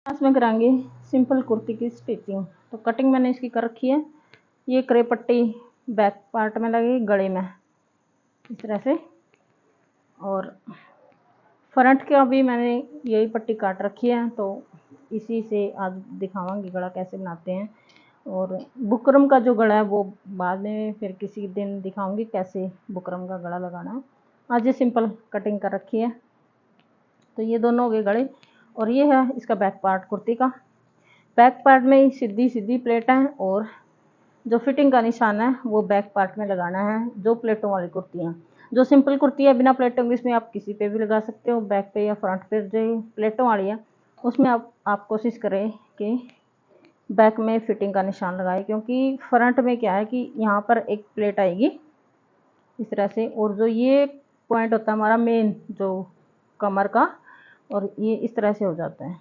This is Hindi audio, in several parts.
क्लास में कराएंगे सिंपल कुर्ती की स्टिचिंग। तो कटिंग मैंने इसकी कर रखी है। ये करे पट्टी बैक पार्ट में लगेगी, गले में इस तरह से, और फ्रंट का भी मैंने यही पट्टी काट रखी है। तो इसी से आज दिखावांगी गला कैसे बनाते हैं। और बुकरम का जो गला है वो बाद में फिर किसी दिन दिखाऊंगी कैसे बुकरम का गला लगाना है। आज ये सिंपल कटिंग कर रखी है। तो ये दोनों हो गए गले, और ये है इसका बैक पार्ट कुर्ती का। बैक पार्ट में सीधी सीधी प्लेट है, और जो फिटिंग का निशान है वो बैक पार्ट में लगाना है। जो प्लेटों वाली कुर्ती है, जो सिंपल कुर्ती है बिना प्लेटों की, इसमें आप किसी पे भी लगा सकते हो, बैक पे या फ्रंट पे। जो प्लेटों वाली है उसमें आप कोशिश करें कि बैक में फिटिंग का निशान लगाए, क्योंकि फ्रंट में क्या है कि यहाँ पर एक प्लेट आएगी इस तरह से, और जो ये पॉइंट होता है हमारा मेन जो कमर का, और ये इस तरह से हो जाता है।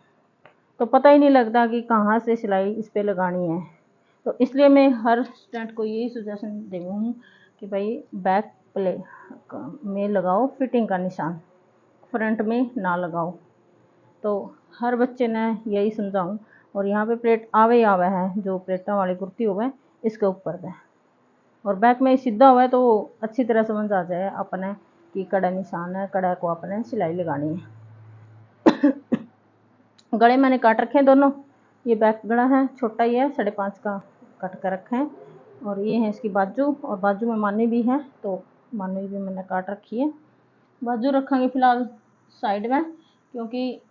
तो पता ही नहीं लगता कि कहाँ से सिलाई इस पर लगानी है। तो इसलिए मैं हर स्टूडेंट को यही सजेशन दे रही हूँ कि भाई बैक प्ले में लगाओ फिटिंग का निशान, फ्रंट में ना लगाओ। तो हर बच्चे ने यही समझाऊँ। और यहाँ पे प्लेट आवे आवे है, जो प्लेटों वाली कुर्ती हुआ है इसके ऊपर है, और बैक में सीधा हुआ है तो अच्छी तरह समझ आ जाए अपने कि कड़ा निशान है, कड़ा को अपने सिलाई लगानी है। गले मैंने काट रखे हैं दोनों। ये बैक गला है, छोटा ही है, 5.5 का कट कर रखे हैं। और ये है इसकी बाजू, और बाजू में मानी भी है, तो मानी भी मैंने काट रखी है। बाजू रखेंगे फिलहाल साइड में, क्योंकि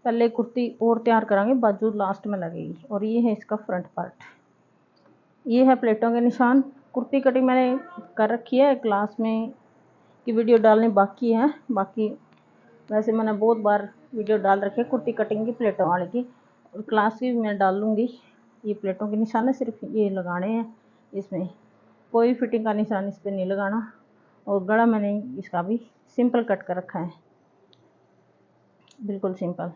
पहले कुर्ती और तैयार करांगे, बाजू लास्ट में लगेगी। और ये है इसका फ्रंट पार्ट। ये है प्लेटों के निशान। कुर्ती कटिंग मैंने कर रखी है, क्लास में की वीडियो डालनी बाकी है। बाकी वैसे मैंने बहुत बार वीडियो डाल रखी है कुर्ती कटिंग की, प्लेटों वाले की, और क्लास की भी मैं डाल लूँगी। ये प्लेटों के निशान है, सिर्फ ये लगाने हैं, इसमें कोई फिटिंग का निशान इस पर नहीं लगाना। और गला मैंने इसका भी सिंपल कट कर रखा है, बिल्कुल सिंपल।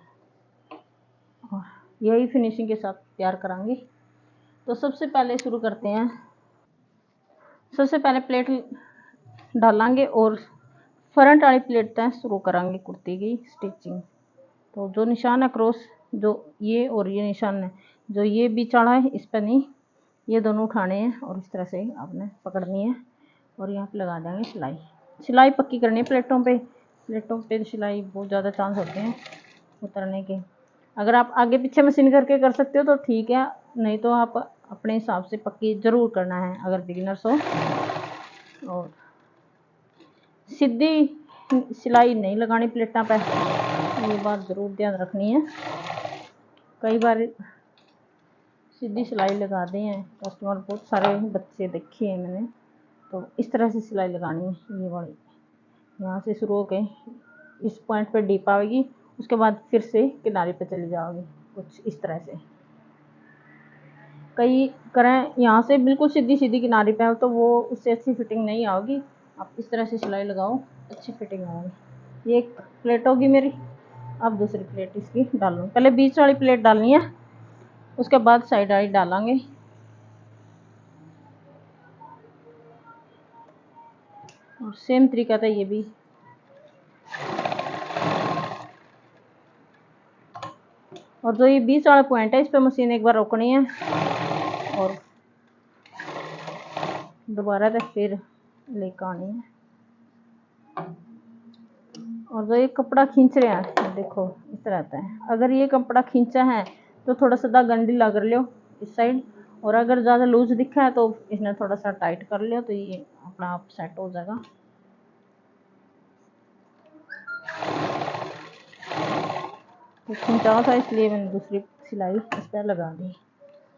और यही फिनिशिंग के साथ तैयार करांगे। तो सबसे पहले शुरू करते हैं। सबसे पहले प्लेट डालेंगे और फ्रंट वाली प्लेट तक शुरू करांगे कुर्ती की स्टिचिंग। तो जो निशान है क्रॉस, जो ये और ये निशान है, जो ये बीच वाला है इस पर नहीं, ये दोनों उठाने हैं और इस तरह से आपने पकड़नी है, और यहाँ पे लगा देंगे सिलाई। सिलाई पक्की करनी है प्लेटों पे। प्लेटों पे सिलाई बहुत ज़्यादा चांस होते हैं उतरने के। अगर आप आगे पीछे मशीन करके कर सकते हो तो ठीक है, नहीं तो आप अपने हिसाब से पक्की ज़रूर करना है अगर बिगिनर्स हो। और सीधी सिलाई नहीं लगानी प्लेटों पर, ये बात ज़रूर ध्यान रखनी है। कई बार सीधी सिलाई लगा दी हैं कस्टमर, बहुत सारे बच्चे देखे हैं मैंने। तो इस तरह से सिलाई लगानी है, ये वाली यहाँ से शुरू हो के इस पॉइंट पे डीप आएगी, उसके बाद फिर से किनारे पे चली जाओगी, कुछ इस तरह से। कई करें यहाँ से बिल्कुल सीधी सीधी किनारे पे, तो वो उससे अच्छी फिटिंग नहीं आएगी। आप इस तरह से सिलाई लगाओ, अच्छी फिटिंग आएगी। ये एक प्लेट होगी मेरी। अब दूसरी प्लेट इसकी डालूँ, पहले बीच वाली प्लेट डालनी है, उसके बाद साइड वाली डालेंगे। और सेम तरीका था ये भी। और जो ये बीच वाला पॉइंट है इस पर मशीन एक बार रोकनी है, और दोबारा तक फिर लेकर आनी है। और जो ये कपड़ा खींच रहे हैं देखो इस तरह आता है। अगर ये कपड़ा खींचा है तो थोड़ा सा धागा ढीला कर लो इस साइड, और अगर ज़्यादा लूज दिखा है तो इसने थोड़ा सा टाइट कर लियो, तो ये अपना आप सेट हो जाएगा। तो खींचा था इसलिए मैंने दूसरी सिलाई इस पर लगा दी,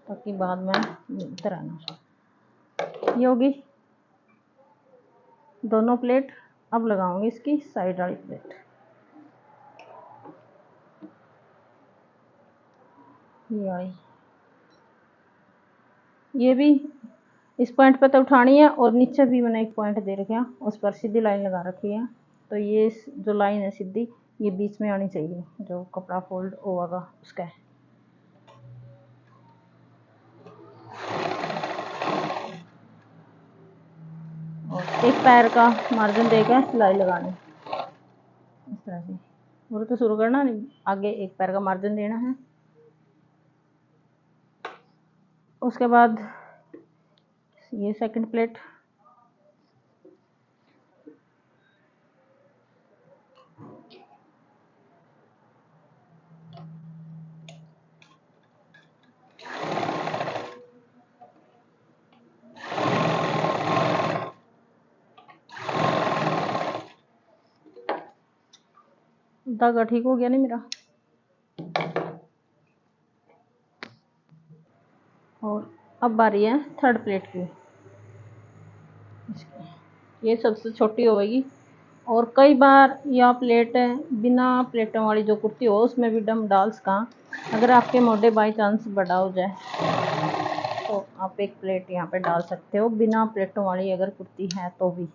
ताकि बाद में इधर आना। ये होगी दोनों प्लेट। अब लगाऊंगी इसकी साइड वाली प्लेट। ये आई, ये भी इस पॉइंट पर तो उठानी है, और नीचे भी मैंने एक पॉइंट दे रखा है, उस पर सीधी लाइन लगा रखी है। तो ये जो लाइन है सीधी, ये बीच में आनी चाहिए, जो कपड़ा फोल्ड होगा उसका। और एक पैर का मार्जिन देकर सिलाई लगानी इस तरह से, और तो शुरू करना, आगे एक पैर का मार्जिन देना है। उसके बाद ये सेकंड प्लेट, धागा ठीक हो गया नहीं मेरा। और अब बारी है थर्ड प्लेट की। ये सबसे छोटी होगी। और कई बार यह प्लेट बिना प्लेटों वाली जो कुर्ती हो उसमें भी डम डाल सका। अगर आपके मोढे बाई चांस बड़ा हो जाए तो आप एक प्लेट यहाँ पे डाल सकते हो, बिना प्लेटों वाली अगर कुर्ती है तो भी।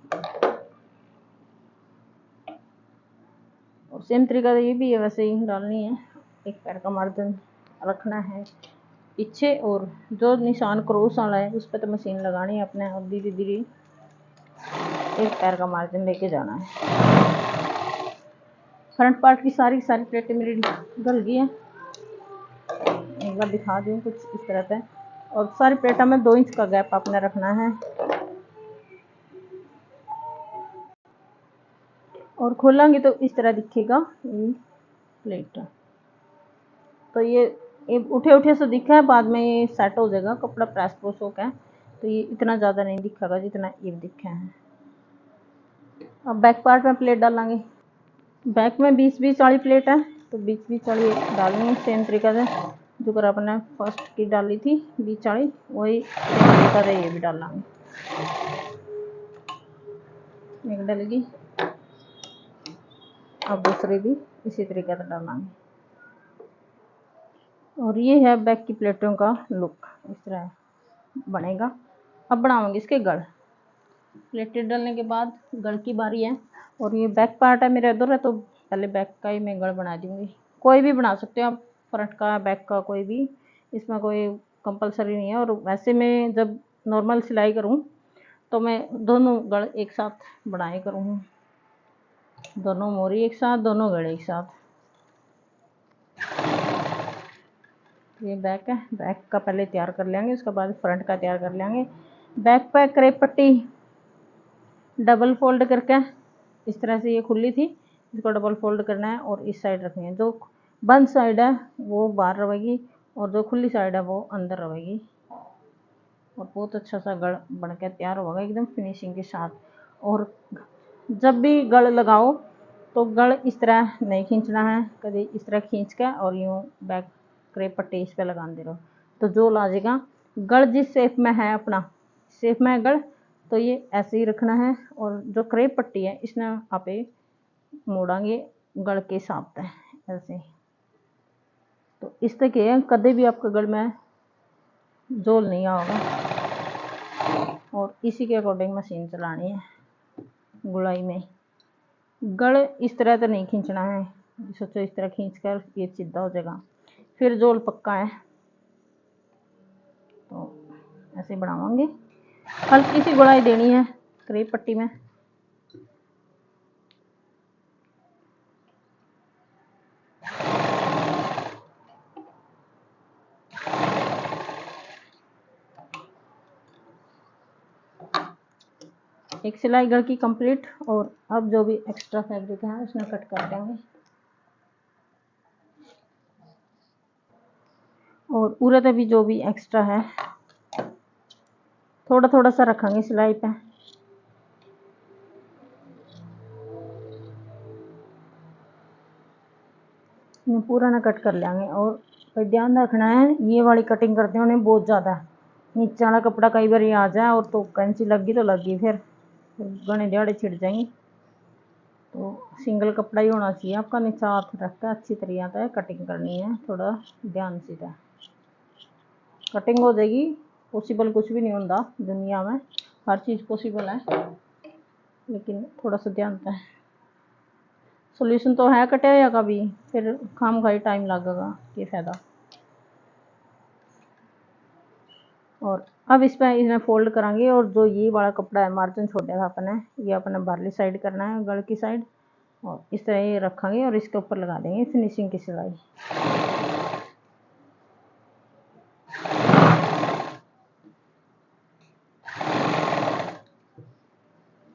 और सेम तरीका ये भी है, वैसे ही डालनी है। एक पैर का मार्जिन रखना है पीछे, और जो निशान क्रॉस वाला है उस पर तो मशीन लगानी है अपने, और धीरे धीरे एक पैर का मार्जिन लेके जाना है। फ्रंट पार्ट की सारी प्लेटें मेरी गल गई हैं। एक बार दिखा दूँ कुछ इस तरह से। और सारी प्लेटों में 2 इंच का गैप आपने रखना है। और खोलेंगे तो इस तरह दिखेगा ये प्लेट। तो ये उठे से दिखा है, बाद में ये सेट हो जाएगा, कपड़ा प्रेस प्रोस हो गया तो ये इतना ज़्यादा नहीं दिखेगा जितना ये दिखा है। अब बैक पार्ट में प्लेट डालेंगे। बैक में 20-20 वाली प्लेट है तो 20-20 वाली डालनी है सेम तरीका से जो कर आपने फर्स्ट की डाली थी 20 वाली, वही सेम तरीका से ये भी डालेंगे। एक डलेगी, अब दूसरी भी इसी तरीके से डालेंगे। और ये है बैक की प्लेटों का लुक, इस तरह बनेगा। अब बनाऊंगी इसके गढ़। प्लेटें डालने के बाद गढ़ की बारी है। और ये बैक पार्ट है मेरे इधर है तो पहले बैक का ही मैं गढ़ बना दूंगी। कोई भी बना सकते हो आप, फ्रंट का बैक का कोई भी, इसमें कोई कंपलसरी नहीं है। और वैसे मैं जब नॉर्मल सिलाई करूँ तो मैं दोनों गढ़ एक साथ बनाए करूँ, दोनों मोरी एक साथ, दोनों गढ़ एक साथ। ये बैक है, बैक का पहले तैयार कर लेंगे, उसके बाद फ्रंट का तैयार कर लेंगे। बैक पे क्रेप पट्टी डबल फोल्ड करके, इस तरह से ये खुली थी, इसको डबल फोल्ड करना है और इस साइड रखनी है। जो बंद साइड है वो बाहर रहेगी और जो खुली साइड है वो अंदर रहेगी। और बहुत अच्छा सा गढ़ बन के तैयार होगा एकदम फिनिशिंग के साथ। और जब भी गढ़ लगाओ तो गढ़ इस तरह नहीं खींचना है, कभी इस तरह खींच के और यूँ बैक क्रेप पट्टी इस पर लगा दे रहो तो जो ला जाएगा। गढ़ जिस शेप में है, अपना शेप में है गढ़, तो ये ऐसे ही रखना है। और जो क्रेप पट्टी है इसने आप मोड़ांगे गढ़ के हिसाब से ऐसे, तो इस तरह कभी भी आपका गढ़ में जोल नहीं आओगा। और इसी के अकॉर्डिंग मशीन चलानी है। गुलाई में गढ़ इस तरह तो नहीं खींचना है, सोचो इस तरह खींच कर ये सीधा हो जाएगा, फिर जोल पक्का है। तो ऐसे बनावांगे, हल्की सी गुड़ाई देनी है क्रेप पट्टी में। एक सिलाई गढ़ की कंप्लीट। और अब जो भी एक्स्ट्रा फैब्रिक है उसमें कट कर देंगे। और उरत भी जो भी एक्स्ट्रा है थोड़ा थोड़ा सा रखेंगे सिलाई पे। पूरा ना कट कर लेंगे। और ध्यान रखना है ये वाली कटिंग करते हैं उन्हें बहुत ज़्यादा नीचे वाला कपड़ा कई बार आ जाए और तो कैंची लगी तो लगी, फिर घने दिहाड़े छिड़ जाएंगे। तो सिंगल कपड़ा ही होना चाहिए आपका, नीचा हाथ रख कर अच्छी तरीके से कटिंग करनी है, थोड़ा ध्यान से है। कटिंग हो जाएगी, पॉसिबल कुछ भी नहीं होता दुनिया में, हर चीज़ पॉसिबल है, लेकिन थोड़ा सा ध्यान से। सोल्यूशन तो है कटे या का भी, फिर खाम खाई टाइम लगेगा, ये फ़ायदा। और अब इस पर इसमें फोल्ड करांगे। और जो ये वाला कपड़ा है मार्जिन छोटा था अपने, ये अपने बाहरली साइड करना है गढ़ की साइड। और इस तरह ये रखेंगे और इसके ऊपर लगा देंगे फिनिशिंग की सिलाई।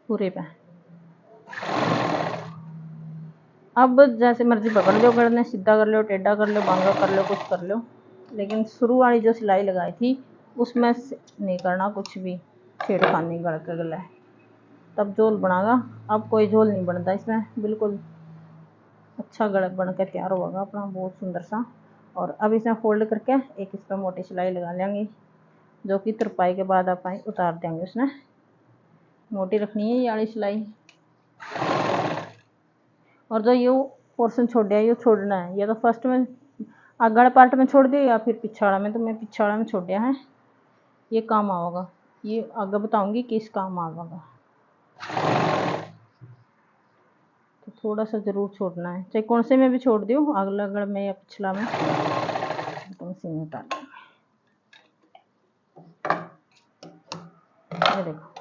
पूरे पे अब जैसे मर्जी पकड़ लो, गले सीधा कर लो, टेढ़ा कर लो, बांगा कर लो, कुछ कर लो, लेकिन शुरू वाली जो सिलाई लगाई थी उसमें नहीं करना कुछ भी छेड़खानी गल के गला है, तब झोल बनागा। अब कोई झोल नहीं बनता इसमें, बिल्कुल अच्छा गला बन के तैयार होगा अपना, बहुत सुंदर सा। और अब इसमें फोल्ड करके एक इस पर मोटी सिलाई लगा लेंगे, जो कि तुरपाई के बाद आप उतार देंगे। उसने मोटी रखनी है ये वाली सिलाई। और जो ये पोर्शन छोड़ दिया ये छोड़ना है, या तो फर्स्ट में अगड़ पार्ट में छोड़ दिया या फिर पिछाड़ा में, तो मैं पिछाड़ा में छोड़ दिया है। ये काम आएगा, ये आगे बताऊंगी किस काम आएगा। तो थोड़ा सा जरूर छोड़ना है, चाहे कौन से में भी छोड़ दियो, अगला अगड़ में या पिछला में, तो उसी में उतार देंगे। ये देखो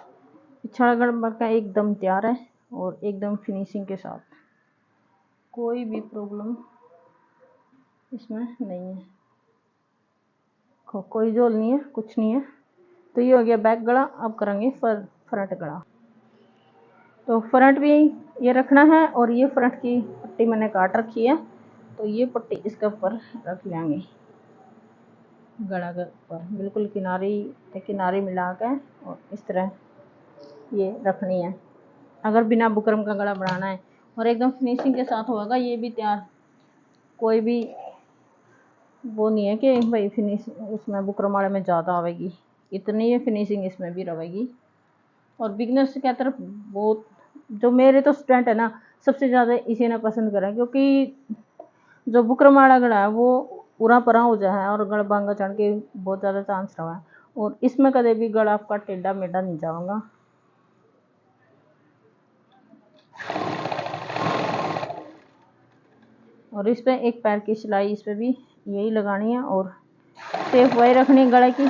पिछाड़ा गड़ का एकदम तैयार है और एकदम फिनिशिंग के साथ, कोई भी प्रॉब्लम इसमें नहीं है, कोई झोल नहीं है, कुछ नहीं है। तो ये हो गया बैक गला। अब करेंगे फ्रंट गला। तो फ्रंट भी ये रखना है, और ये फ्रंट की पट्टी मैंने काट रखी है, तो ये पट्टी इसके ऊपर रख लेंगे, गला के ऊपर बिल्कुल किनारी मिला के, और इस तरह ये रखनी है। अगर बिना बुकरम का गला बनाना है और एकदम फिनिशिंग के साथ होगा ये भी तैयार, कोई भी वो नहीं है कि भाई फिनिश उसमें बुकरम वाले में ज़्यादा आवेगी, इतनी ही फिनिशिंग इसमें भी रहेगी। और बिगनर्स की तरफ बहुत, जो मेरे तो स्टूडेंट है ना, सबसे ज़्यादा इसी ने पसंद करा, क्योंकि जो बुकरम वाला गला है वो पूरा परा हो जाए और गड़ बांगा चढ़ के बहुत ज़्यादा चांस रहा है, और इसमें कभी भी गला आपका टेढ़ा मेढ़ा नहीं जाऊंगा। और इस पर एक पैर की सिलाई इस पर भी यही लगानी है, और सेफ वही रखनी गले की,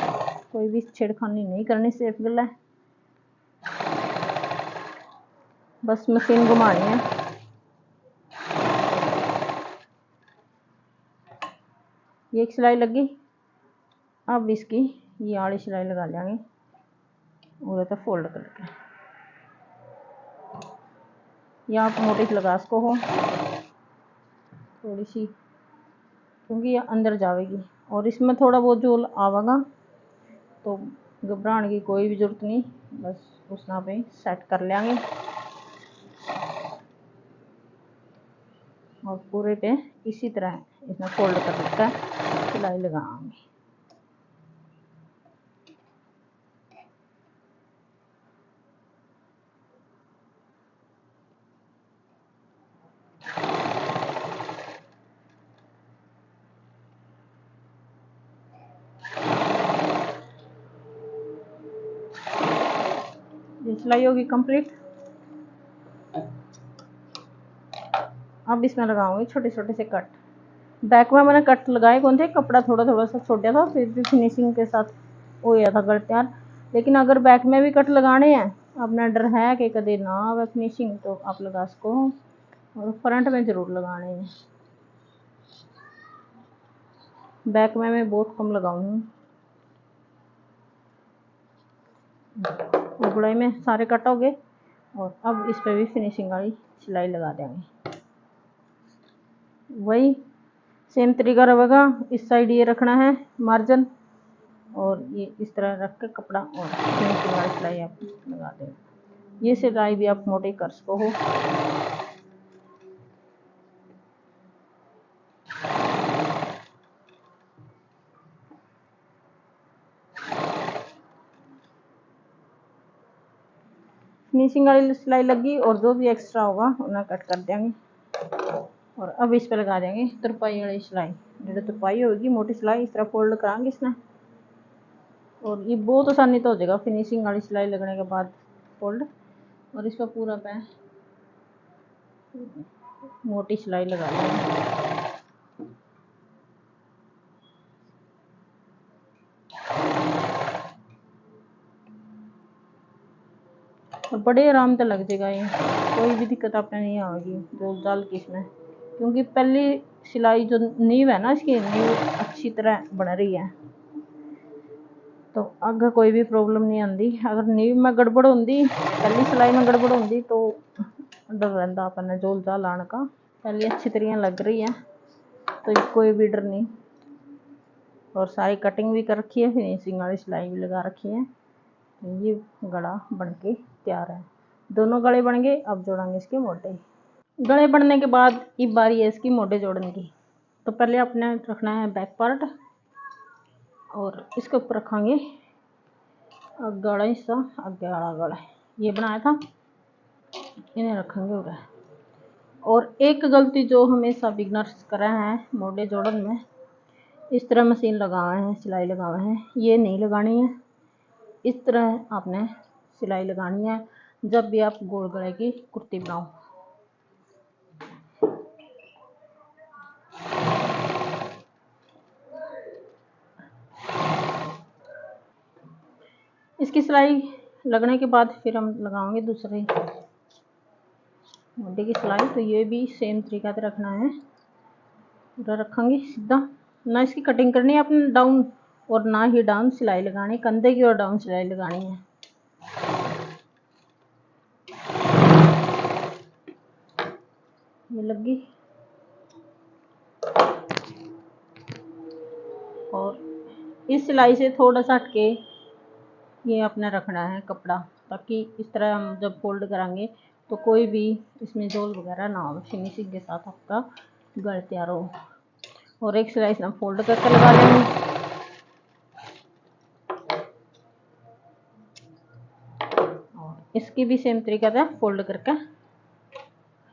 कोई भी छेड़खानी नहीं करनी, सेफ गला है। बस मशीन घुमानी है। ये एक सिलाई लगी, अब इसकी ये आड़ी सिलाई लगा लेंगे और तो फोल्ड करके, या आप मोटी लगा सको हो थोड़ी सी, क्योंकि ये अंदर जाएगी और इसमें थोड़ा बहुत झोल आवेगा, तो घबराने की कोई भी जरूरत नहीं, बस उस ना पे सेट कर लेंगे और पूरे पे इसी तरह इसमें फोल्ड कर लेकर सिलाई लगाएंगे। ये सिलाई होगी कंप्लीट। अब इसमें लगाऊंगी छोटे छोटे से कट। बैक में मैंने कट लगाए कौन थे, कपड़ा थोड़ा थोड़ा सा छोड़ दिया था, फिर भी फिनिशिंग के साथ हो गया था गल तैयार। लेकिन अगर बैक में भी कट लगाने हैं, अपना डर है कि कभी ना आवे फिनिशिंग, तो आप लगा सको, और फ्रंट में ज़रूर लगाने हैं। बैक में मैं बहुत कम लगाऊंगी, गुड़ाई में सारे कट हो गए। और अब इस पर भी फिनिशिंग वाली सिलाई लगा देंगे, वही सेम तरीका रहेगा। इस साइड ये रखना है मार्जिन, और ये इस तरह रख के कपड़ा और फिनिशिंग वाली सिलाई आप लगा देंगे। ये सिलाई भी आप मोटे कर सको हो। फिनिशिंग वाली सिलाई लगी, और जो भी एक्स्ट्रा होगा उन्हें कट कर देंगे। और अब इस पर लगा देंगे तुरपाई वाली सिलाई, जो तुरपाई होगी मोटी सिलाई इस तरह फोल्ड कराएंगे इसमें, और ये बहुत आसानी तो हो जाएगा फिनिशिंग वाली सिलाई लगने के बाद फोल्ड। और इस पर पूरा पे मोटी सिलाई लगा लेंगे। और बड़े आराम से लग जाएगा ये। कोई भी दिक्कत आपने नहीं आएगी जोल जाल की इसमें, क्योंकि पहली सिलाई जो नींव है ना इसकी नींव अच्छी तरह बन रही है, तो आगे कोई भी प्रॉब्लम नहीं आती। अगर नींव में गड़बड़ होंगी, पहली सिलाई में गड़बड़ होंगी तो डर रहता अपन जोल जाल आने का। पहले अच्छी तरह लग रही है तो कोई भी डर नहीं। और सारी कटिंग भी कर रखी है, फिनिशिंग वाली सिलाई भी लगा रखी है। तो ये गला बन के तैयार है। दोनों गले बन गए, अब जोड़ेंगे इसके मोटे। गले बनने के बाद ये बारी है इसकी मोटे जोड़ने की। तो पहले अपने रखना है बैक पार्ट और इसके ऊपर रखेंगे गला हिस्सा, आगे वाला गला ये बनाया था, इन्हें रखेंगे उधर। और एक गलती जो हमेशा बिगनर्स कर रहे हैं मोटे जोड़न में, इस तरह मशीन लगाए हैं, सिलाई लगाए हैं, ये नहीं लगानी है। इस तरह आपने सिलाई लगानी है जब भी आप गोल गले की कुर्ती बनाओ। इसकी सिलाई लगने के बाद फिर हम लगाएंगे दूसरे मोटे की सिलाई। तो ये भी सेम तरीका से रखना है, पूरा रखेंगे सीधा, ना इसकी कटिंग करनी है अपने डाउन और ना ही डाउन सिलाई लगानी, कंधे की और डाउन सिलाई लगानी है। ये लगी और इस सिलाई से थोड़ा सा हटके ये अपने रखना है कपड़ा, ताकि इस तरह हम जब फोल्ड कराएंगे तो कोई भी इसमें जोल वगैरह ना हो, फिनिशिंग के साथ आपका गला तैयार हो। और एक सिलाई से हम फोल्ड करके लगा लेंगे। और इसकी भी सेम तरीका से फोल्ड करके,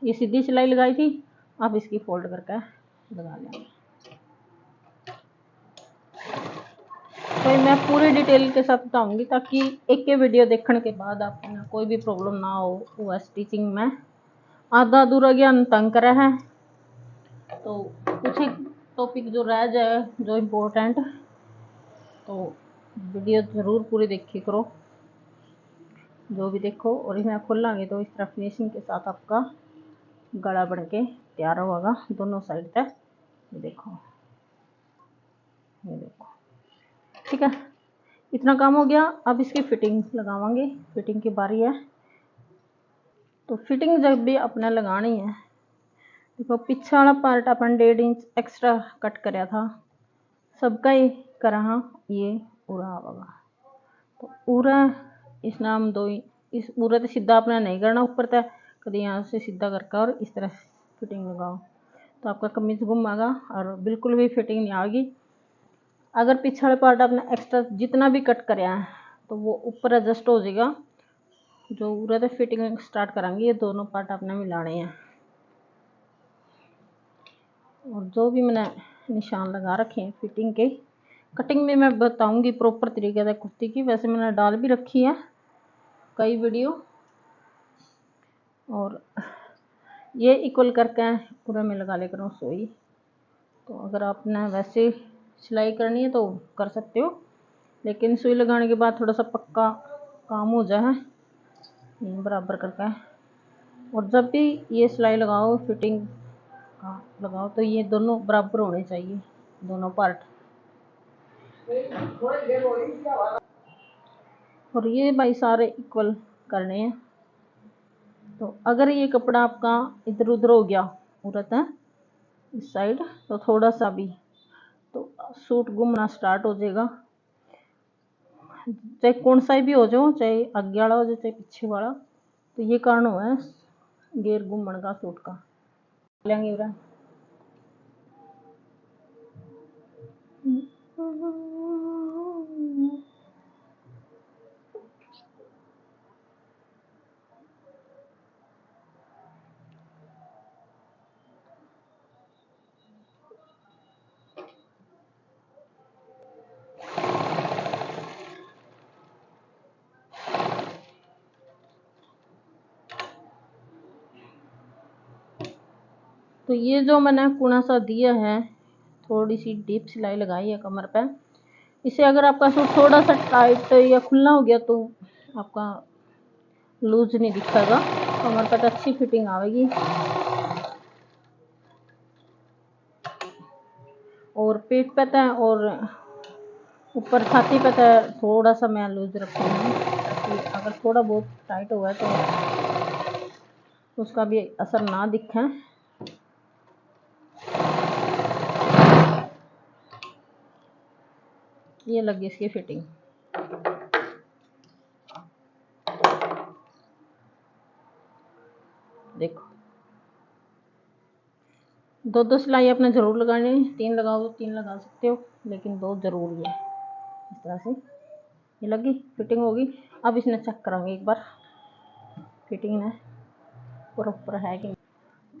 ये सीधी सिलाई लगाई थी, अब इसकी फोल्ड करके लगा लेंगे। तो मैं पूरी डिटेल के साथ बताऊंगी ताकि एक के वीडियो देखने के बाद आपको कोई भी प्रॉब्लम ना हो। वह स्टिचिंग में आधा अधूरा ज्ञान तंग करे है तो कुछ एक टॉपिक जो रह जाए जो इम्पोर्टेंट, तो वीडियो ज़रूर पूरी देखी करो जो भी देखो। और इसमें खोलेंगे तो इस तरह फिनिशिंग के साथ आपका गला बन के तैयार होगा दोनों साइड तक। ये देखो, ये देखो, ठीक है, इतना काम हो गया। अब इसकी फिटिंग लगावांगे, फिटिंग की बारी है। तो फिटिंग जब भी अपने लगानी है, देखो पीछे वाला पार्ट अपन 1.5 इंच एक्स्ट्रा कट कराया था, सबका ही करा ये पूरा आवेगा। तो पूरा इसने हम इस पूरा तो सीधा अपना नहीं करना, ऊपर तक कभी यहाँ से सीधा करके और इस तरह फिटिंग लगाओ तो आपका कमीज घूमेगा और बिल्कुल भी फिटिंग नहीं आएगी। अगर पीछे वाले पार्ट आपने एक्स्ट्रा जितना भी कट कराया है तो वो ऊपर एडजस्ट हो जाएगा। जो पूरा तो फिटिंग स्टार्ट करेंगे, ये दोनों पार्ट आपने मिलाने हैं। और जो भी मैंने निशान लगा रखे हैं फिटिंग के, कटिंग में मैं बताऊंगी प्रॉपर तरीके से कुर्ती की। वैसे मैंने डाल भी रखी है कई वीडियो, और ये इक्वल करके पूरा में लगा लेकर सुई। तो अगर आपने वैसे सिलाई करनी है तो कर सकते हो, लेकिन सुई लगाने के बाद थोड़ा सा पक्का काम हो जाए बराबर करके। और जब भी ये सिलाई लगाओ फिटिंग का लगाओ तो ये दोनों बराबर होने चाहिए, दोनों पार्ट। और ये भाई सारे इक्वल करने हैं। तो अगर ये कपड़ा आपका इधर उधर हो गया उरत है इस साइड, तो थोड़ा सा भी तो सूट घूमना स्टार्ट हो जाएगा। चाहे कौन सा भी हो जाओ, चाहे आगे वाला हो जाए चाहे पीछे वाला, तो ये कारण हुआ है गेर घूमन का सूट का। लेंगे उरा तो ये जो मैंने कुना सा दिया है, थोड़ी सी डीप सिलाई लगाई है कमर पे। इसे अगर आपका सूट थोड़ा सा टाइट या खुला हो गया तो आपका लूज नहीं दिखेगा। कमर पे तो अच्छी फिटिंग आएगी। और पीठ पे तो और ऊपर छाती पे तो थोड़ा सा मैं लूज रखूँगी, ताकि अगर थोड़ा बहुत टाइट हुआ है तो उसका भी असर ना दिखे। ये लगी इसकी फिटिंग। देखो, दो सिलाई आपने ज़रूर लगानी है। 3 लगाओ तो 3 लगा सकते हो, लेकिन 2 ज़रूरी है। इस तरह से ये लगी, फिटिंग होगी। अब इसने चेक करेंगे एक बार फिटिंग है प्रॉपर है कि।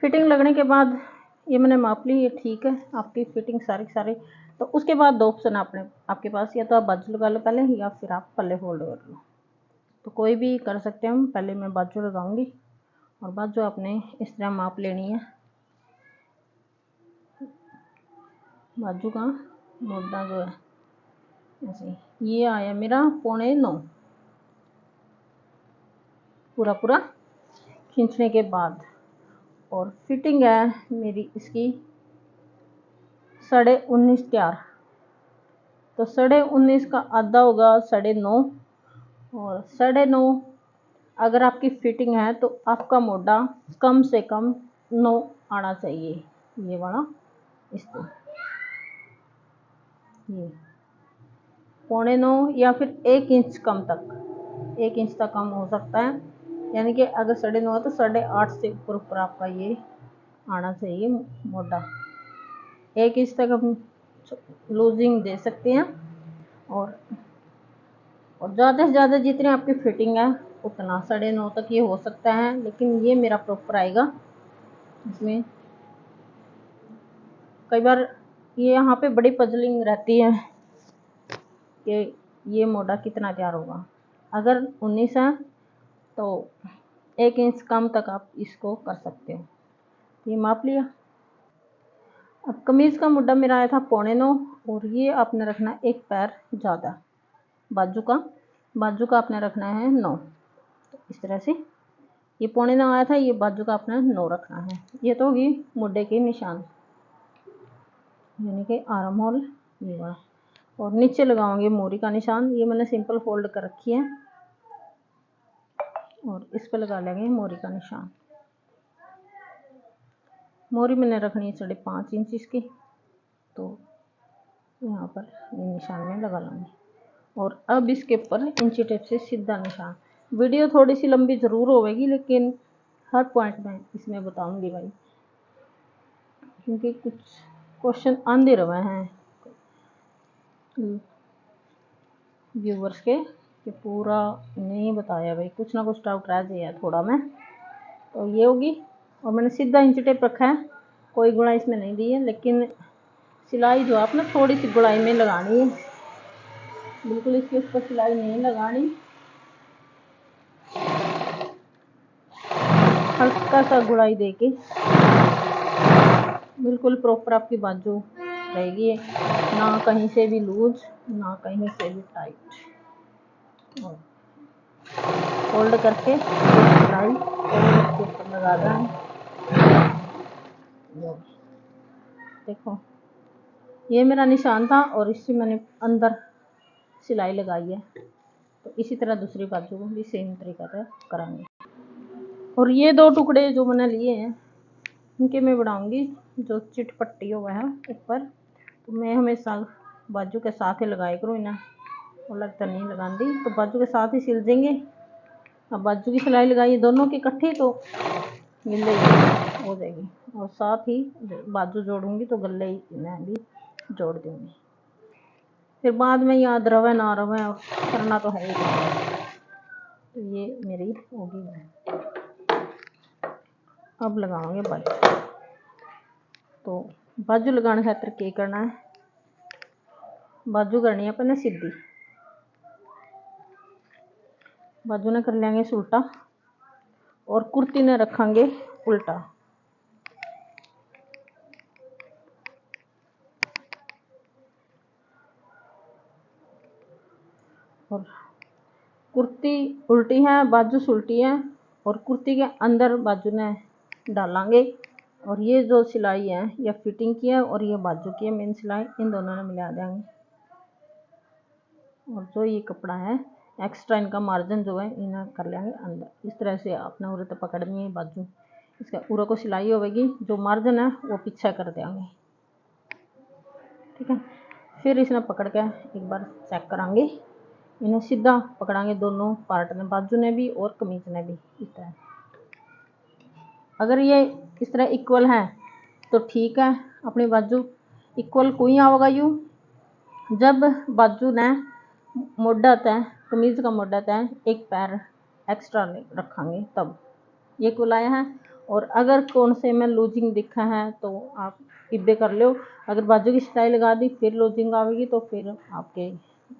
फिटिंग लगने के बाद ये मैंने माप ली, ये ठीक है आपकी फिटिंग सारी की सारी। तो उसके बाद 2 ऑप्शन आपके पास, या तो आप बाजू लगा लो पहले, या फिर आप पल्ले फोल्ड कर लो। तो कोई भी कर सकते हैं हम। पहले मैं बाजू लगाऊंगी और बाजू आपने इस तरह माप लेनी है। बाजू का मोटा जो है ऐसे, ये आया मेरा 8.25 पूरा खींचने के बाद। और फिटिंग है मेरी इसकी 19.5 तैयार। तो 19.5 का आधा होगा 9.5, और 9.5 अगर आपकी फिटिंग है तो आपका मोटा कम से कम 9 आना चाहिए। ये वाला इसको ये 8.25 या फिर 1 इंच कम तक, 1 इंच तक कम हो सकता है। यानी कि अगर 9.5 है तो 8.5 से ऊपर आपका ये आना चाहिए मोटा। 1 इंच तक हम लूजिंग दे सकते हैं। और ज़्यादा से ज़्यादा जितनी आपकी फिटिंग है उतना 9.5 तक ये हो सकता है, लेकिन ये मेरा प्रॉपर आएगा। इसमें कई बार ये यहाँ पे बड़ी पजलिंग रहती है कि ये मोटा कितना तैयार होगा। अगर 19 है तो 1 इंच कम तक आप इसको कर सकते हो। ये माप लिया। अब कमीज़ का मुड्ढा मेरा आया था 9.25, और ये आपने रखना एक पैर ज़्यादा। बाजू का आपने रखना है 9। तो इस तरह से ये 9.25 आया था, ये बाजू का आपने 9 रखना है। ये तो होगी मुड्ढे के निशान, यानी कि आर्म होल ये वाला। और नीचे लगाओगे मोरी का निशान। ये मैंने सिंपल फोल्ड कर रखी है, और इस पर लगा लेंगे मोरी का निशान। मोरी मैंने रखनी है 5.5 इंच इसकी, तो यहाँ पर ये निशान में लगा लूँगी। और अब इसके ऊपर इंची टेप से सीधा निशान। वीडियो थोड़ी सी लंबी ज़रूर होगी, लेकिन हर पॉइंट में इसमें बताऊँगी भाई, क्योंकि कुछ क्वेश्चन आंदे रहे हैं व्यूवर्स के कि पूरा नहीं बताया भाई, कुछ ना कुछ डाउट रह जाए थोड़ा में। तो ये होगी। और मैंने सीधा इंची टेप रखा है, कोई गुणाई इसमें नहीं दी है, लेकिन सिलाई जो आपने थोड़ी सी गुणाई में लगानी है, बिल्कुल इसके ऊपर सिलाई नहीं लगानी। हल्का सा गुड़ाई देके बिल्कुल प्रॉपर आपकी बाजू रहेगी, ना कहीं से भी लूज ना कहीं से भी टाइट। और फोल्ड करके सिलाई इसके ऊपर लगा दें। देखो, ये मेरा निशान था और इससे मैंने अंदर सिलाई लगाई है। तो इसी तरह दूसरी बाजू को भी सेम तरीका से करांगे। और ये 2 टुकड़े जो मैंने लिए हैं, इनके मैं बनाऊंगी जो चिट पट्टी हुआ है ऊपर। तो मैं हमेशा बाजू के साथ ही लगाया करूँ इन्हें, अलग तो नहीं लगाती। तो बाजू के साथ ही सिल देंगे। अब बाजू की सिलाई लगाई दोनों की इकट्ठी तो गले हो जाएगी, और साथ ही बाजू जोड़ूंगी तो गले इन्हें भी जोड़ दूंगी। फिर बाद में याद रहे ना रहे, और करना तो है ही। तो ये मेरी होगी। अब लगाओगे बाजू। तो बाजू लगाने खातर क्या करना है, बाजू करनी है अपने सीधी। बाजू ने कर लेंगे उल्टा, और कुर्ती ने रखेंगे उल्टा। और कुर्ती उल्टी है, बाजू उल्टी है, और कुर्ती के अंदर बाजू ने डालेंगे। और ये जो सिलाई है या फिटिंग की है और ये बाजू की है मेन सिलाई, इन दोनों ने मिला देंगे। और जो ये कपड़ा है एक्स्ट्रा इनका मार्जिन जो है इन्हें कर लेंगे अंदर। इस तरह से आपने उरे तो पकड़नी है बाजू, इसका उरे को सिलाई होगी, जो मार्जिन है वो पीछे कर देंगे। ठीक है, फिर इसने पकड़ के एक बार चेक करांगे, इन्हें सीधा पकड़ांगे दोनों पार्ट में, बाजू ने भी और कमीज ने भी। इस तरह अगर ये इस तरह इक्वल है तो ठीक है, अपनी बाजू इक्वल कोई आवेगा। यूँ जब बाजू ने मोटा तय कमीज का मोटा तय एक पैर एक्स्ट्रा रखेंगे तब ये इक्वल आया है। और अगर कौन से में लूजिंग दिखा है तो आप इब्बे कर लो। अगर बाजू की सिलाई लगा दी फिर लूजिंग आएगी तो फिर आपके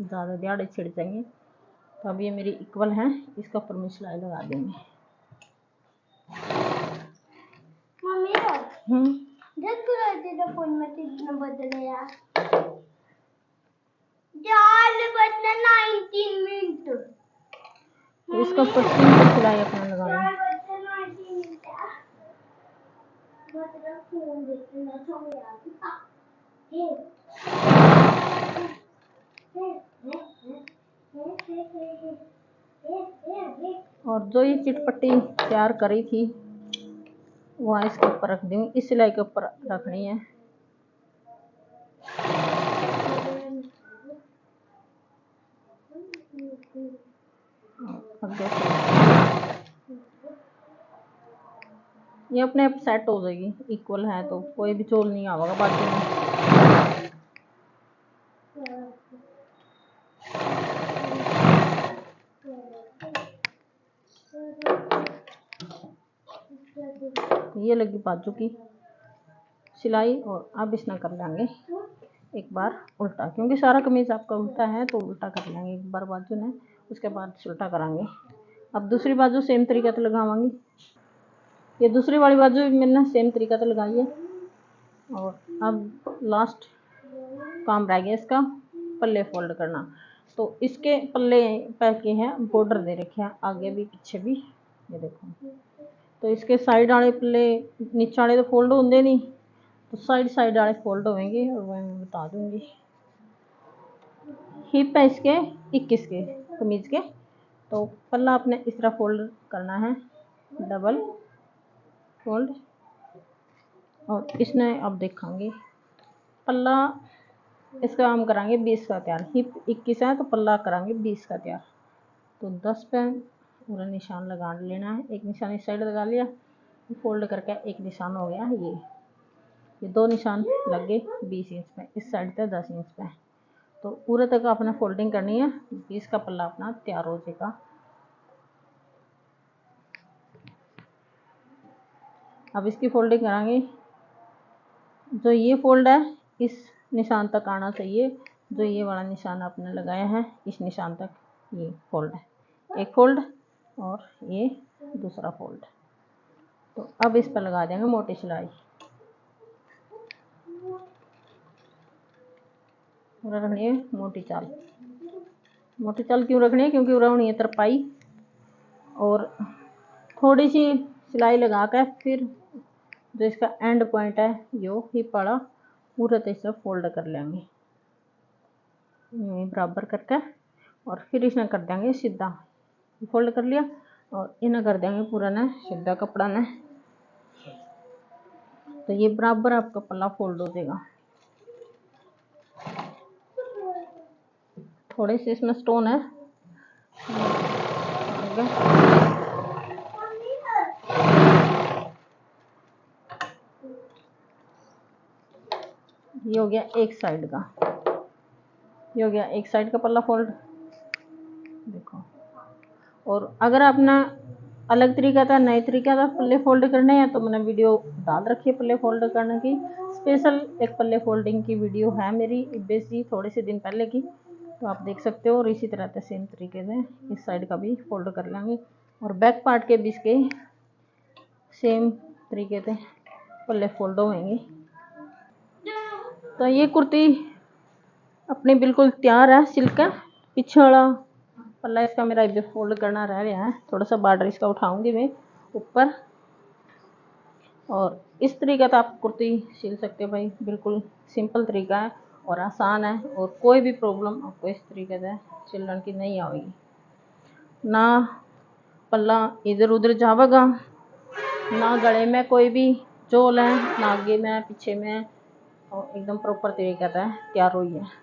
ज़्यादा दिहाड़े छिड़ जाएंगे। तो अब ये मेरी इक्वल है, इसका ऊपर में सिलाई लगा देंगे। तो इसका ऊपर सिलाई अपना लगाना। और जो ये चिटपट्टी तैयार करी थी वहाँ इसके ऊपर रख दूँगी, इस सिलाई के ऊपर रखनी है। ये अपने आप सेट हो जाएगी, इक्वल है तो कोई भी चोल नहीं आएगा बाजू में। ये लगी बाजू की सिलाई। और अब इसना कर लेंगे एक बार उल्टा, क्योंकि सारा कमीज आपका उल्टा है तो उल्टा कर लेंगे एक बार बाजू ने, उसके बाद उल्टा करांगे। अब दूसरी बाजू सेम तरीका से लगावांगी। ये दूसरी वाली बाजू मैंने सेम तरीका से लगाई है। और अब लास्ट काम रह गया इसका पल्ले फोल्ड करना। तो इसके पल्ले पैके हैं बॉर्डर दे रखे हैं आगे भी पीछे भी, ये देखो। तो इसके साइड वाले पल्ले नीचे वाले तो फोल्ड होंगे नहीं, तो साइड वाले फोल्ड होंगे और वह मैं बता दूंगी। हिप है इसके 21 के कमीज के, तो पल्ला आपने इस तरह फोल्ड करना है, डबल फोल्ड। और इसने अब देखेंगे पल्ला इसका हम करांगे 20 का तैयार। हिप 21 है तो पल्ला करांगे 20 का तैयार। तो 10 पे पूरा निशान लगा लेना है, एक निशान इस साइड लगा लिया, फोल्ड करके एक निशान हो गया। ये दो निशान लग गए 20 इंच पे, इस साइड पे 10 इंच पे। तो पूरे तक आपने फोल्डिंग करनी है, 20 का पल्ला अपना तैयार हो जाएगा। अब इसकी फोल्डिंग करांगे। जो ये फोल्ड है इस निशान तक आना चाहिए, जो ये वाला निशान आपने लगाया है इस निशान तक ये फोल्ड है, एक फोल्ड और ये दूसरा फोल्ड। तो अब इस पर लगा देंगे मोटी सिलाई। पूरा रखनी है मोटी चाल। मोटी चाल क्यों रखनी है, क्योंकि पूरा होनी है तरपाई। और थोड़ी सी सिलाई लगा कर फिर जो इसका एंड पॉइंट है यो हिप वाला पूरा तरह फोल्ड कर लेंगे बराबर करके। और फिर इसने कर देंगे सीधा, फोल्ड कर लिया और इन्हें कर देंगे पूरा ने सीधा कपड़ा ने। तो ये बराबर आपका पल्ला फोल्ड हो जाएगा। थोड़े से इसमें स्टोन है, ये हो गया एक साइड का, ये हो गया एक साइड का पल्ला फोल्ड, देखो। और अगर अपना अलग तरीका था नए तरीका था पल्ले फोल्ड करने हैं तो मैंने वीडियो डाल रखी है पल्ले फोल्ड करने की, स्पेशल एक पल्ले फोल्डिंग की वीडियो है मेरी बेसी थोड़े से दिन पहले की, तो आप देख सकते हो। और इसी तरह से सेम तरीके से इस साइड का भी फोल्ड कर लेंगे और बैक पार्ट के भी इसके सेम तरीके से पल्ले फोल्ड होंगे। तो ये कुर्ती अपनी बिल्कुल तैयार है, सिल्क है, पीछे वाला पल्ला इसका मेरा अभी फोल्ड करना रह गया है, थोड़ा सा बॉर्डर इसका उठाऊंगी मैं ऊपर। और इस तरीके से आप कुर्ती सिल सकते हो भाई, बिल्कुल सिंपल तरीका है और आसान है, और कोई भी प्रॉब्लम आपको इस तरीके से सिलने की नहीं आएगी। ना पल्ला इधर उधर जाएगा, ना गले में कोई भी झोल है, ना आगे में पीछे में, और एकदम प्रॉपर तरीके से तैयार हुई है।